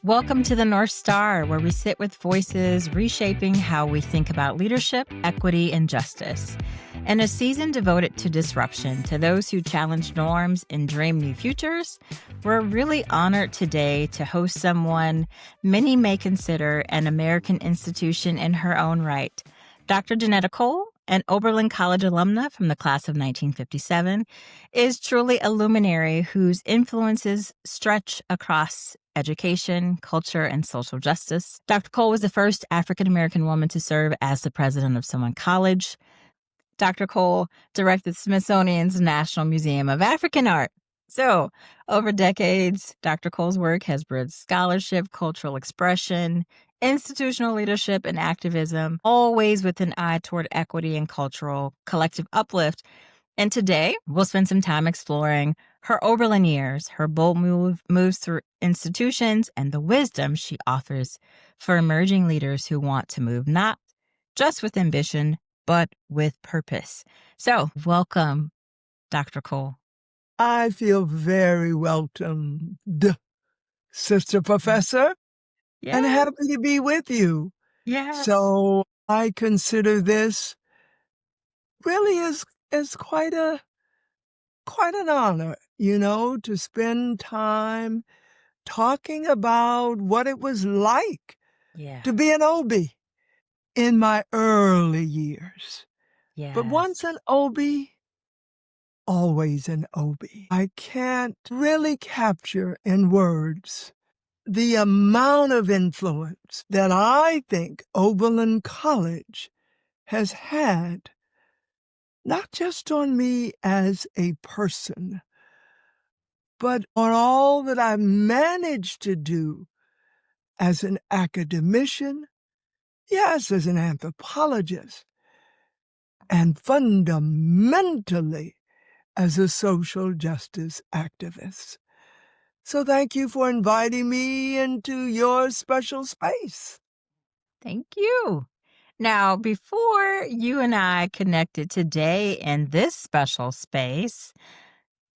Welcome to the North Star, where we sit with voices reshaping how we think about leadership, equity, and justice. In a season devoted to disruption, to those who challenge norms and dream new futures, we're really honored today to host someone many may consider an American institution in her own right. Dr. Johnnetta Cole, an Oberlin College alumna from the class of 1957, is truly a luminary whose influences stretch across education, culture, and social justice. Dr. Cole was the first African-American woman to serve as the president of Spelman College. Dr. Cole directed Smithsonian's National Museum of African Art. So, over decades, Dr. Cole's work has bridged scholarship, cultural expression, institutional leadership, and activism, always with an eye toward equity and cultural collective uplift. And today, we'll spend some time exploring her Oberlin years, her bold moves through institutions, and the wisdom she offers for emerging leaders who want to move not just with ambition, but with purpose. So, welcome, Dr. Cole. I feel very welcomed, Sister Professor, and happy to be with you. Yes. So I consider this really as quite an honor, to spend time talking about what it was like to be an OB in my early years. But once an OB, always an OB. I can't really capture in words the amount of influence that I think Oberlin College has had, not just on me as a person, but on all that I've managed to do as an academician, yes, as an anthropologist, and fundamentally as a social justice activist. So thank you for inviting me into your special space. Thank you. Now, before you and I connected today in this special space,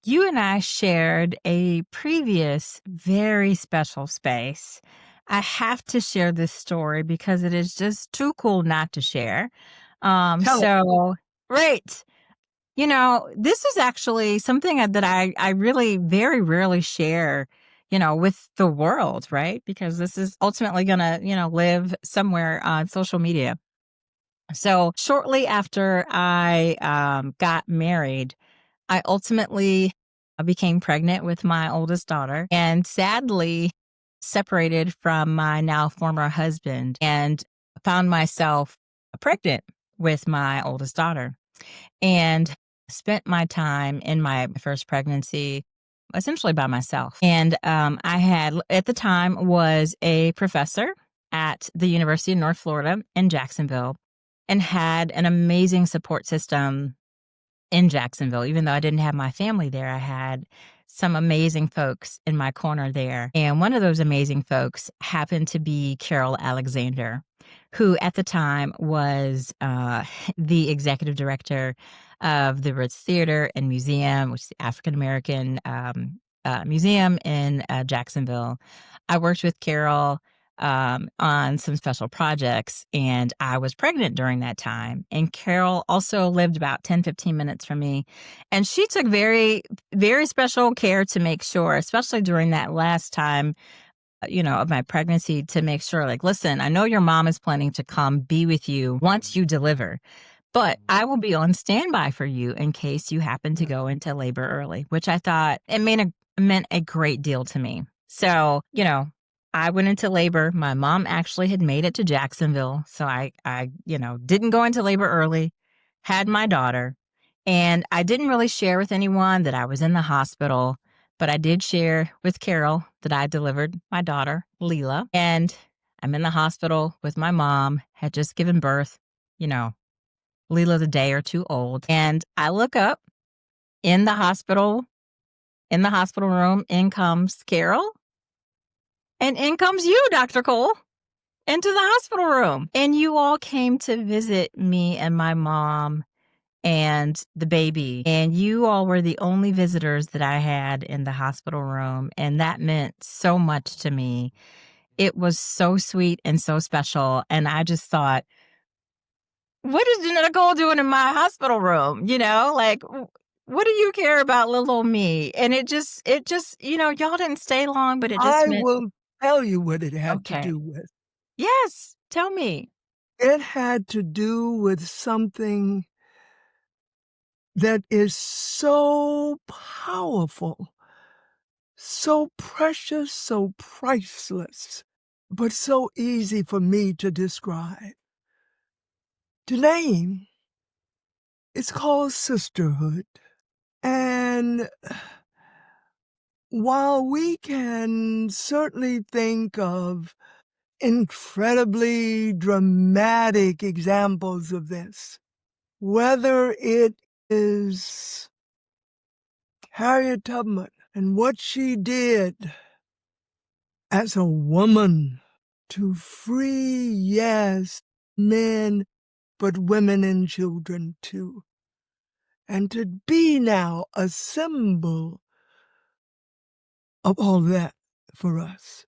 you and I shared a previous very special space. I have to share this story because it is just too cool not to share. Right. This is actually something that I really very rarely share, with the world, right? Because this is ultimately going to, live somewhere on social media. So shortly after I got married, I ultimately became pregnant with my oldest daughter and sadly separated from my now former husband and found myself pregnant with my oldest daughter. And spent my time in my first pregnancy essentially by myself. And I had, at the time, was a professor at the University of North Florida in Jacksonville and had an amazing support system in Jacksonville. Even though I didn't have my family there, I had some amazing folks in my corner there. And one of those amazing folks happened to be Carol Alexander, who at the time was the executive director of the Ritz Theater and Museum, which is the African American museum in Jacksonville. I worked with Carol on some special projects, and I was pregnant during that time. And Carol also lived about 10, 15 minutes from me. And she took very, very special care to make sure, especially during that last time, of my pregnancy, to make sure, like, listen, I know your mom is planning to come be with you once you deliver, but I will be on standby for you in case you happen to go into labor early, which I thought it meant a great deal to me. So, I went into labor. My mom actually had made it to Jacksonville. So I didn't go into labor early, had my daughter, and I didn't really share with anyone that I was in the hospital, but I did share with Carol that I delivered my daughter, Leela, and I'm in the hospital with my mom, had just given birth, Leela's a day or two old. And I look up in the hospital room, in comes Carol. And in comes you, Dr. Cole, into the hospital room. And you all came to visit me and my mom and the baby. And you all were the only visitors that I had in the hospital room. And that meant so much to me. It was so sweet and so special. And I just thought, what is Johnnetta Cole doing in my hospital room? Like, what do you care about little old me? And y'all didn't stay long, but it just I meant, will tell you what it had to okay. do with. Yes, tell me. It had to do with something that is so powerful, so precious, so priceless, but so easy for me to describe. To name, it's called sisterhood. And while we can certainly think of incredibly dramatic examples of this, whether it is Harriet Tubman and what she did as a woman to free, yes, men, but women and children too, and to be now a symbol of all that for us.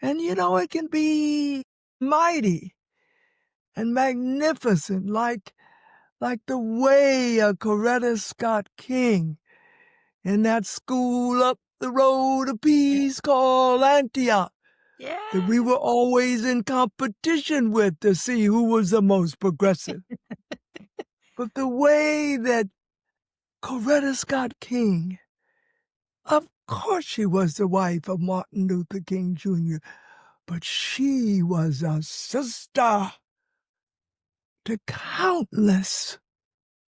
And it can be mighty and magnificent, like the way a Coretta Scott King in that school up the road a piece called Antioch Yeah. that we were always in competition with to see who was the most progressive. But the way that Coretta Scott King, of course she was the wife of Martin Luther King Jr., but she was a sister to countless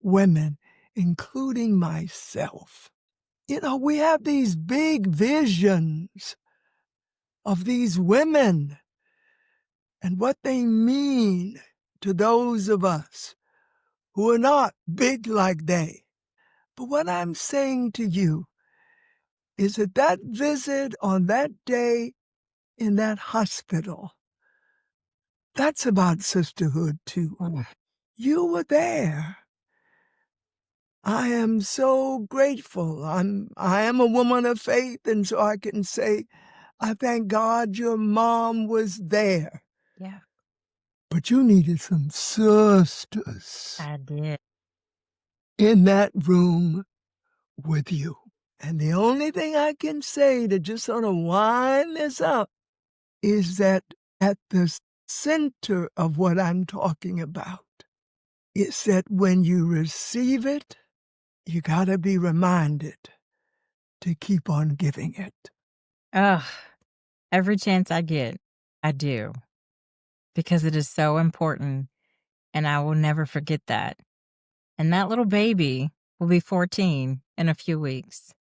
women, including myself. We have these big visions of these women and what they mean to those of us who are not big like they. But what I'm saying to you is that visit on that day in that hospital, that's about sisterhood too. You were there. I am so grateful. I am a woman of faith, and so I can say, I thank God your mom was there. Yeah. But you needed some sisters I did. in that room with you. And the only thing I can say to just sort of wind this up is that at the center of what I'm talking about is that when you receive it, you got to be reminded to keep on giving it. Ugh. Every chance I get, I do, because it is so important, and I will never forget that. And that little baby will be 14 in a few weeks.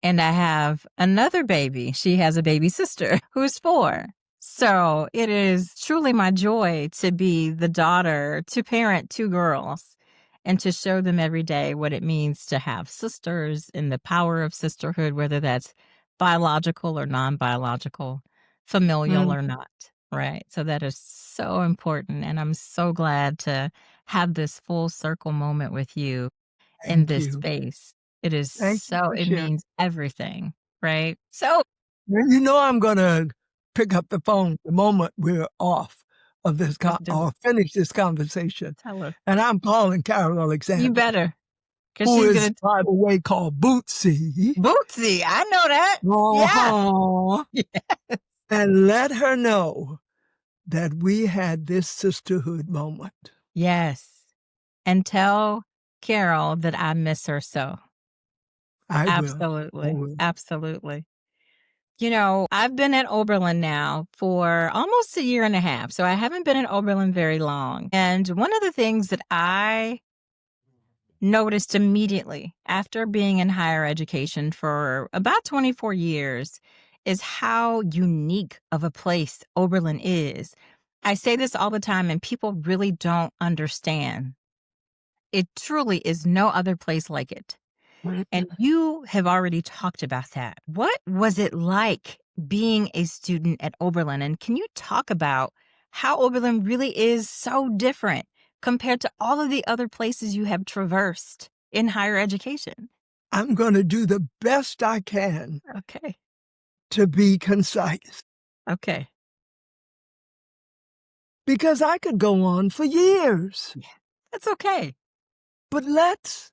And I have another baby. She has a baby sister who's 4. So it is truly my joy to be the daughter, to parent 2 girls, and to show them every day what it means to have sisters and the power of sisterhood, whether that's biological or non-biological, familial or not, right? So that is so important. And I'm so glad to have this full circle moment with you in Thank this you. space. It is Thank you so, for it sharing. means everything, right? So, I'm going to pick up the phone the moment we're off of this let's do it. or finish this conversation. Tell her. And I'm calling Carol You Alexander, better, because who she's is, going to. by the way, called Bootsy. Bootsy, I know that. Yeah. Uh-huh. Yeah. And let her know that we had this sisterhood moment. Yes. And tell Carol that I miss her so. I will. I Absolutely. will. Absolutely. I've been at Oberlin now for almost a year and a half. So I haven't been at Oberlin very long. And one of the things that I noticed immediately after being in higher education for about 24 years is how unique of a place Oberlin is. I say this all the time, and people really don't understand. It truly is no other place like it. And you have already talked about that. What was it like being a student at Oberlin? And can you talk about how Oberlin really is so different compared to all of the other places you have traversed in higher education? I'm going to do the best I can Okay. to be concise, Okay. because I could go on for years. Yeah. That's okay. But let's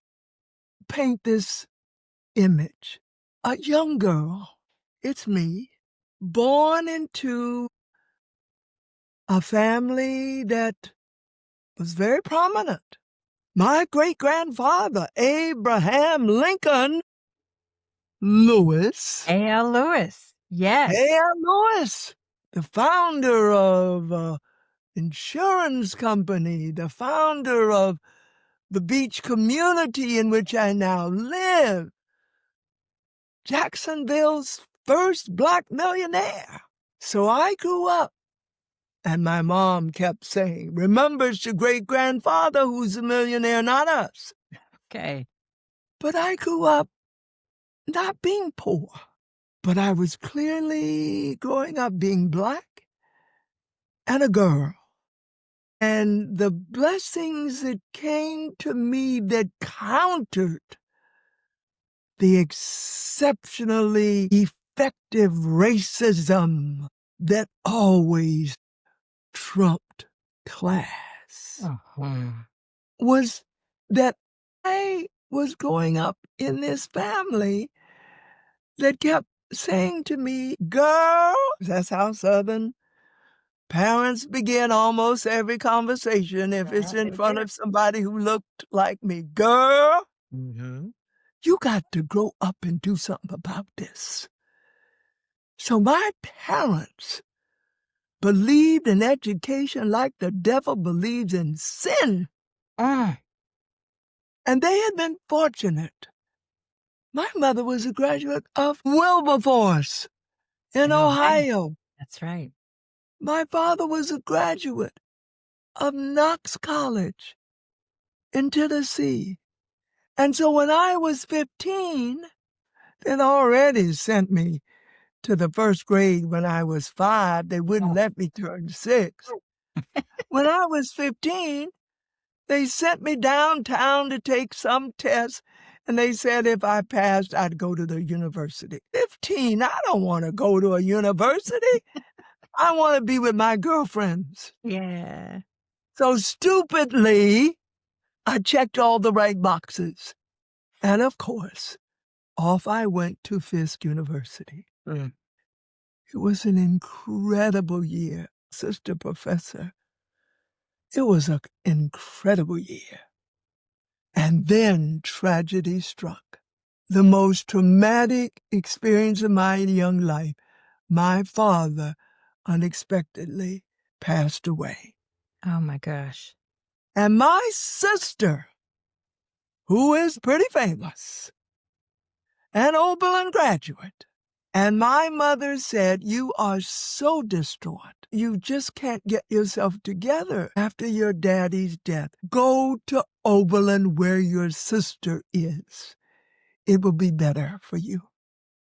paint this image. A young girl, it's me, born into a family that was very prominent. My great-grandfather, Abraham Lincoln Lewis, A.L. Lewis. Yes. A.L. Lewis, the founder of an insurance company, the founder of the beach community in which I now live, Jacksonville's first Black millionaire. So I grew up, and my mom kept saying, remember, it's your great-grandfather who's a millionaire, not us. Okay. But I grew up not being poor, but I was clearly growing up being Black and a girl. And the blessings that came to me that countered the exceptionally effective racism that always trumped class Uh-huh. was that I was growing up in this family that kept saying to me, girl, that's how Southern parents begin almost every conversation if it's in front of somebody who looked like me. Girl, Mm-hmm. you got to grow up and do something about this. So my parents believed in education like the devil believes in sin. Mm. And they had been fortunate. My mother was a graduate of Wilberforce in Okay. Ohio. That's right. My father was a graduate of Knox College in Tennessee. And so when I was 15, they'd already sent me to the first grade when I was 5. They wouldn't let me turn 6. When I was 15, they sent me downtown to take some test, and they said if I passed, I'd go to the university. 15, I don't want to go to a university. I want to be with my girlfriends. Yeah. So stupidly, I checked all the right boxes. And of course, off I went to Fisk University. Mm. It was an incredible year, Sister Professor. It was an incredible year. And then tragedy struck. The most traumatic experience of my young life. My father unexpectedly passed away. Oh my gosh. And my sister, who is pretty famous, an Oberlin graduate, and my mother said, you are so distraught. You just can't get yourself together after your daddy's death. Go to Oberlin where your sister is. It will be better for you.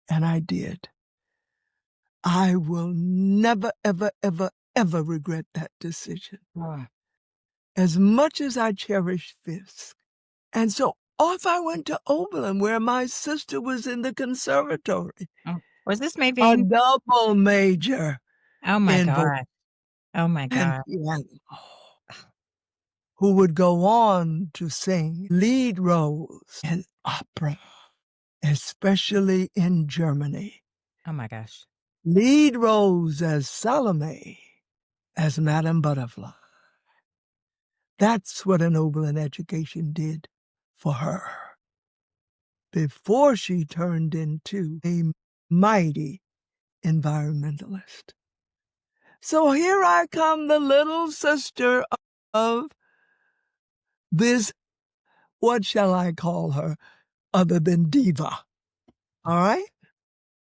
And I did. I will never, ever, ever, ever regret that decision. Oh. As much as I cherish Fisk. And so off I went to Oberlin where my sister was in the conservatory. Oh. Was this maybe? A double major Oh my in vocal God. Oh my and God. piano, who would go on to sing lead roles in opera, especially in Germany. Oh my gosh. Lead roles as Salome, as Madame Butterfly. That's what an Oberlin education did for her before she turned into a mighty environmentalist. So here I come, the little sister of this, what shall I call her, other than diva, all right?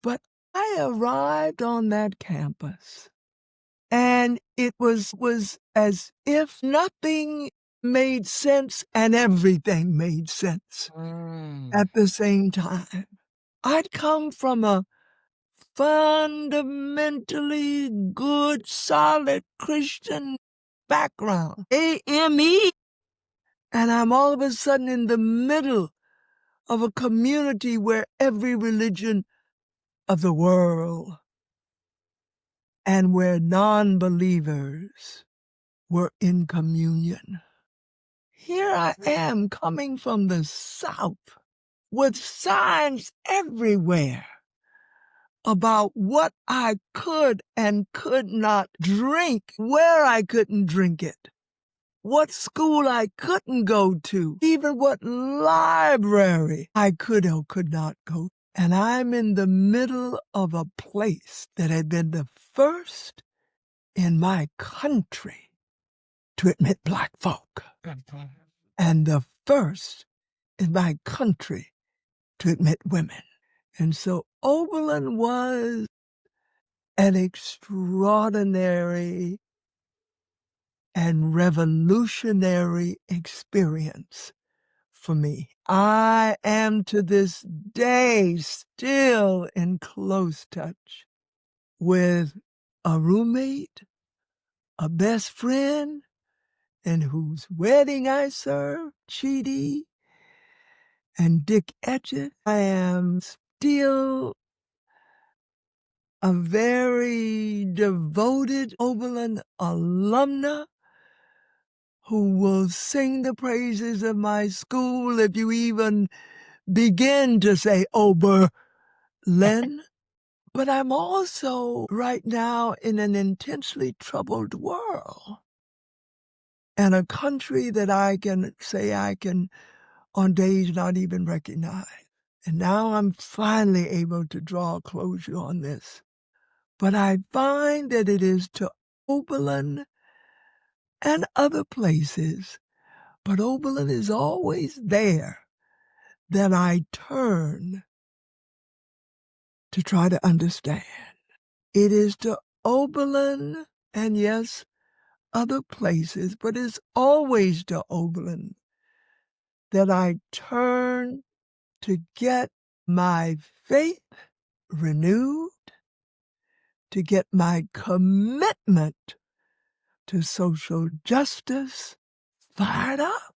But I arrived on that campus, and it was as if nothing made sense and everything made sense Mm. at the same time. I'd come from a fundamentally good, solid Christian background. AME And I'm all of a sudden in the middle of a community where every religion of the world and where non-believers were in communion. Here I am coming from the South with signs everywhere about what I could and could not drink, where I couldn't drink it, what school I couldn't go to, even what library I could or could not go. And I'm in the middle of a place that had been the first in my country to admit Black folk, and the first in my country to admit women. And so Oberlin was an extraordinary and revolutionary experience for me. I am to this day still in close touch with a roommate, a best friend, and whose wedding I served, Chidi and Dick Etchett. I am still a very devoted Oberlin alumna who will sing the praises of my school if you even begin to say Oberlin. But I'm also right now in an intensely troubled world and a country that I can say I can on days not even recognize. And now I'm finally able to draw closure on this. But I find that it is to Oberlin and other places, but Oberlin is always there, that I turn to try to understand. It is to Oberlin and yes, other places, but it's always to Oberlin that I turn to get my faith renewed, to get my commitment to social justice fired up.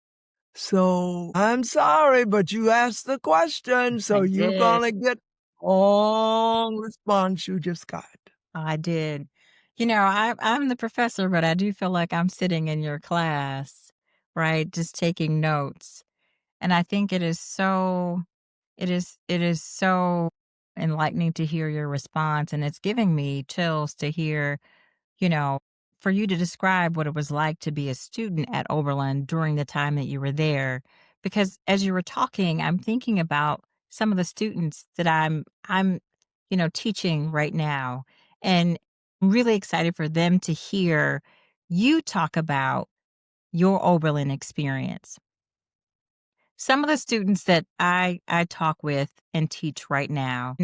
So I'm sorry, but you asked the question, so I you're did. gonna get all response you just got. I did. I'm the professor, but I do feel like I'm sitting in your class, right? Just taking notes. And I think it is so enlightening to hear your response. And it's giving me chills to hear, you know, for you to describe what it was like to be a student at Oberlin during the time that you were there. Because as you were talking, I'm thinking about some of the students that I'm teaching right now, and I'm really excited for them to hear you talk about your Oberlin experience. Some of the students that I talk with and teach right now,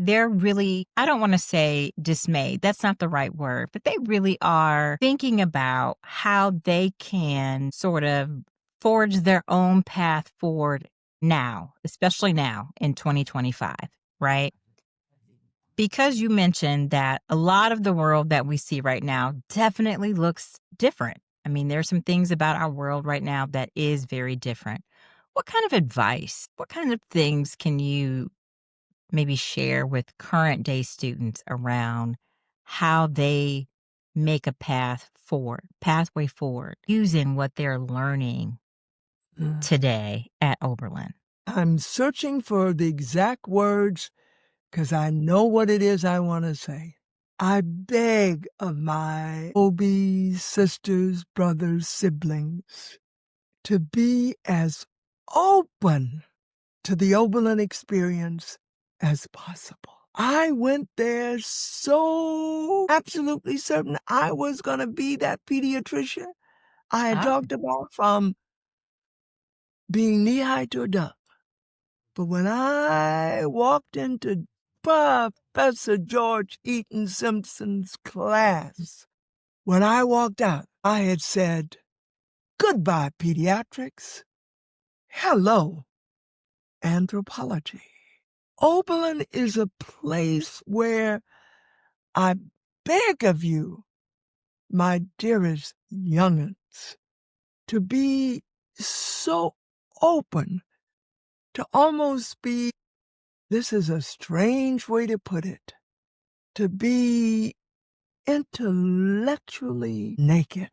they're really, I don't want to say dismayed. That's not the right word, but they really are thinking about how they can sort of forge their own path forward now, especially now in 2025, right? Because you mentioned that a lot of the world that we see right now definitely looks different. I mean, there's some things about our world right now that is very different. What kind of advice, what kind of things can you maybe share with current day students around how they make a pathway forward, using what they're learning today at Oberlin? I'm searching for the exact words because I know what it is I want to say. I beg of my OBs, sisters, brothers, siblings to be as open to the Oberlin experience as possible. I went there so absolutely certain I was going to be that pediatrician I had Oh, talked about from being knee-high to a dove. But when I walked into Professor George Eaton Simpson's class, when I walked out, I had said, goodbye, pediatrics. Hello, anthropology. Oberlin is a place where I beg of you, my dearest young'uns, to be so open to almost be, this is a strange way to put it, to be intellectually naked,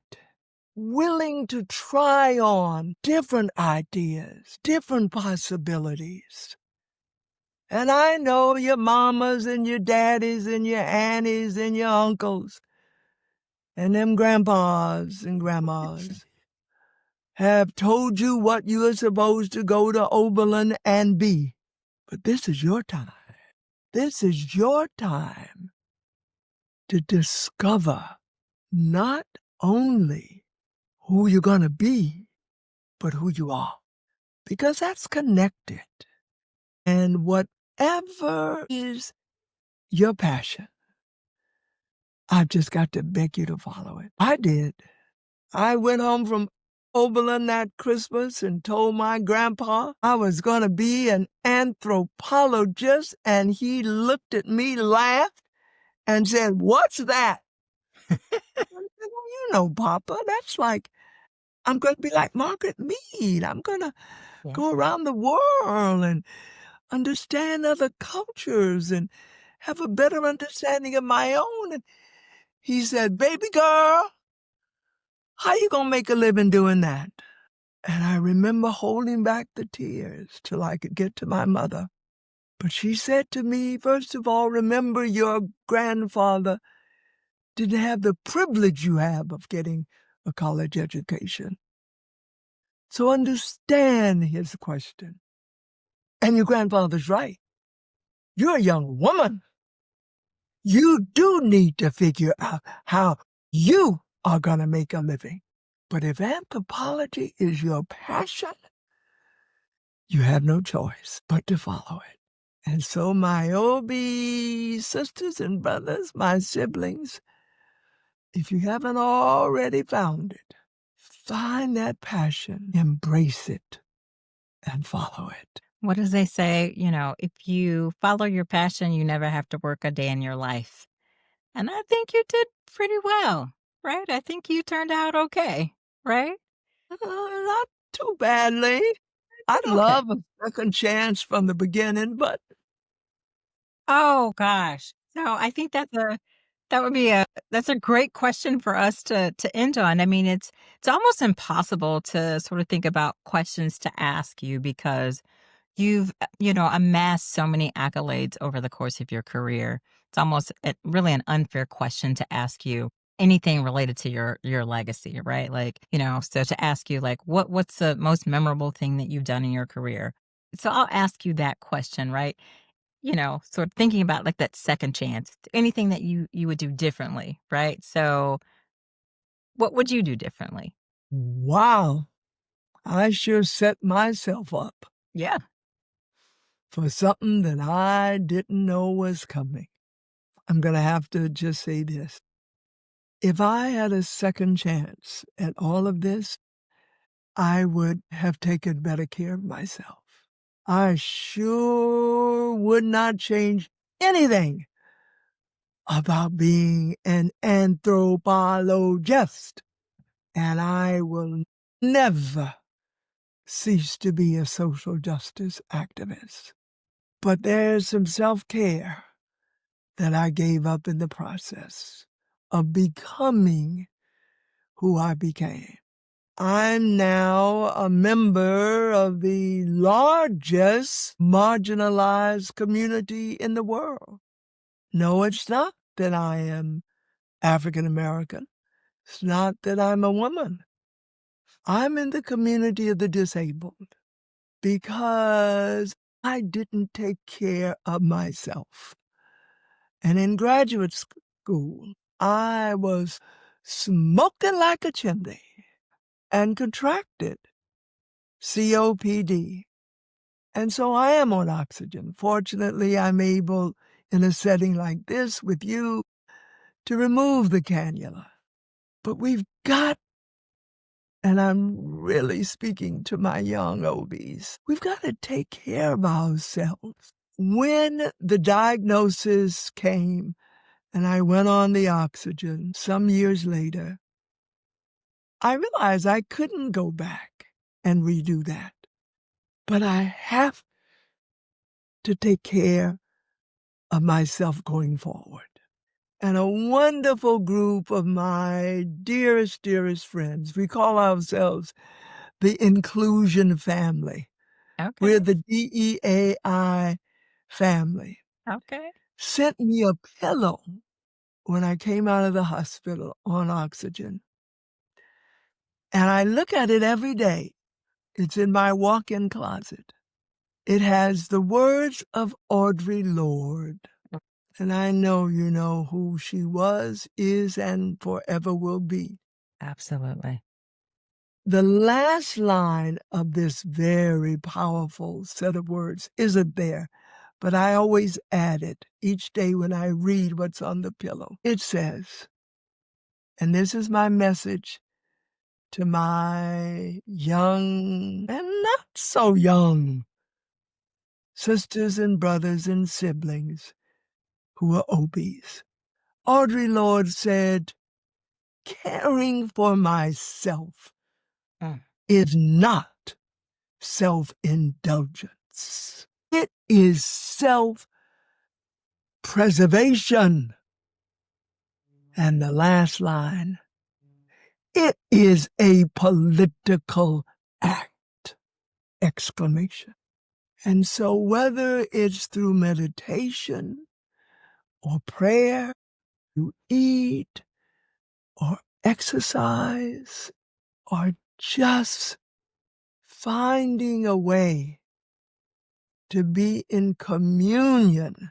willing to try on different ideas, different possibilities. And I know your mamas and your daddies and your aunties and your uncles and them grandpas and grandmas have told you what you are supposed to go to Oberlin and be. But this is your time. This is your time to discover not only who you're going to be, but who you are. Because that's connected. And whatever is your passion, I've just got to beg you to follow it. I did. I went home from Oberlin that Christmas and told my grandpa I was going to be an anthropologist, and he looked at me, laughed, and said, "What's that?" I said, "Well, you know, Papa, that's like, I'm going to be like Margaret Mead. I'm going to go around the world and understand other cultures and have a better understanding of my own." And he said, "Baby girl, how you going to make a living doing that?" And I remember holding back the tears till I could get to my mother. But she said to me, "First of all, remember your grandfather didn't have the privilege you have of getting a college education. So understand his question. And your grandfather's right. You're a young woman. You do need to figure out how you are going to make a living. But if anthropology is your passion, you have no choice but to follow it." And so my OB sisters and brothers, my siblings, if you haven't already found it, find that passion, embrace it, and follow it. What does they say? If you follow your passion, you never have to work a day in your life. And I think you did pretty well, right? I think you turned out okay, right? Not too badly. I'd Okay. love a second chance from the beginning, but Oh gosh. So I think that's a great question for us to end on. I mean, it's almost impossible to sort of think about questions to ask you because you've amassed so many accolades over the course of your career. It's almost really an unfair question to ask you anything related to your legacy, right? Like, so to ask you like what's the most memorable thing that you've done in your career? So I'll ask you that question, right? Sort of thinking about like that second chance, anything that you would do differently, right? So what would you do differently? wow, I sure set myself up Yeah. for something that I didn't know was coming. I'm going to have to just say this. If I had a second chance at all of this, I would have taken better care of myself. I sure would not change anything about being an anthropologist. And I will never cease to be a social justice activist. But there's some self-care that I gave up in the process of becoming who I became. I'm now a member of the largest marginalized community in the world. No, it's not that I am African American. It's not that I'm a woman. I'm in the community of the disabled because I didn't take care of myself. And in graduate school, I was smoking like a chimney and contracted COPD. And so I am on oxygen. Fortunately, I'm able, in a setting like this with you, to remove the cannula. But we've got, and I'm really speaking to my young OBs, we've got to take care of ourselves. When the diagnosis came and I went on the oxygen some years later, I realized I couldn't go back and redo that. But I have to take care of myself going forward. And a wonderful group of my dearest, dearest friends. We call ourselves the Inclusion Family. We're Okay. the DEAI family. Okay. Sent me a pillow when I came out of the hospital on oxygen. And I look at it every day. It's in my walk-in closet. It has the words of Audre Lorde. And I know you know who she was, is, and forever will be. Absolutely. The last line of this very powerful set of words isn't there, but I always add it each day when I read what's on the pillow. It says, and this is my message to my young and not so young sisters and brothers and siblings who are obese. Audre Lorde said, caring for myself Mm. is not self-indulgence. It is self-preservation. And the last line, it is a political act! Exclamation. And so whether it's through meditation or prayer, to eat or exercise or just finding a way to be in communion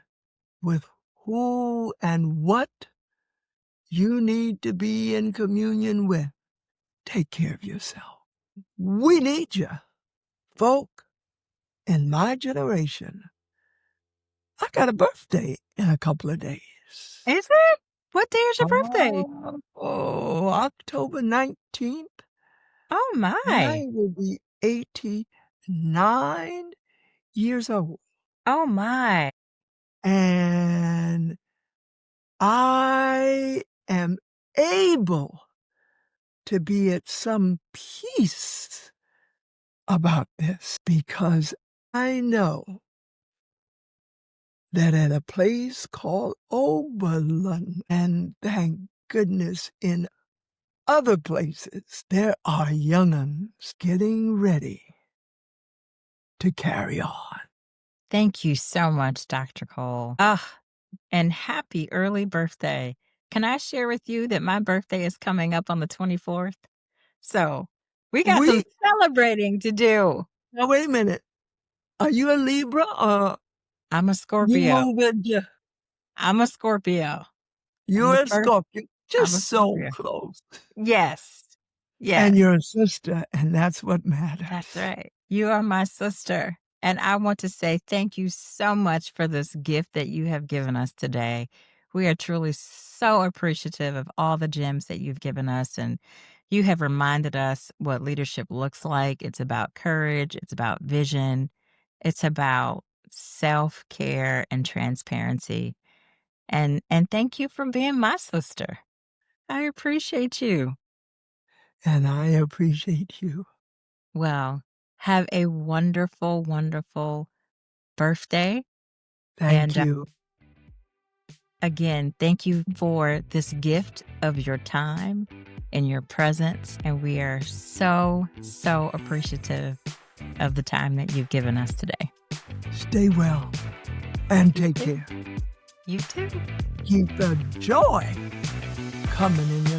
with who and what you need to be in communion with, take care of yourself. We need you. Folk in my generation, I got a birthday in a couple of days. Is it? What day is your birthday? October 19th. Oh, my. I will be 89 years old. Oh, my. And I am able to be at some peace about this because I know that at a place called Oberlin, and thank goodness in other places, there are young'uns getting ready to carry on. Thank you so much, Dr. Cole. And happy early birthday. Can I share with you that my birthday is coming up on the 24th? So we got some celebrating to do. Now, wait a minute. Are you a Libra or I'm a you Scorpio. move with I'm a Scorpio. you're a Scorpio? I'm a Just so Scorpio. close. Yes. Yes. And you're a sister, and that's what matters. That's right. You are my sister. And I want to say thank you so much for this gift that you have given us today. We are truly so appreciative of all the gems that you've given us. And you have reminded us what leadership looks like. It's about courage, it's about vision, it's about self-care and transparency. And thank you for being my sister. I appreciate you. And I appreciate you. Well, have a wonderful, wonderful birthday. Thank you. Again, thank you for this gift of your time and your presence. And we are so, so appreciative of the time that you've given us today. Stay well and take care. You too. Keep the joy coming in your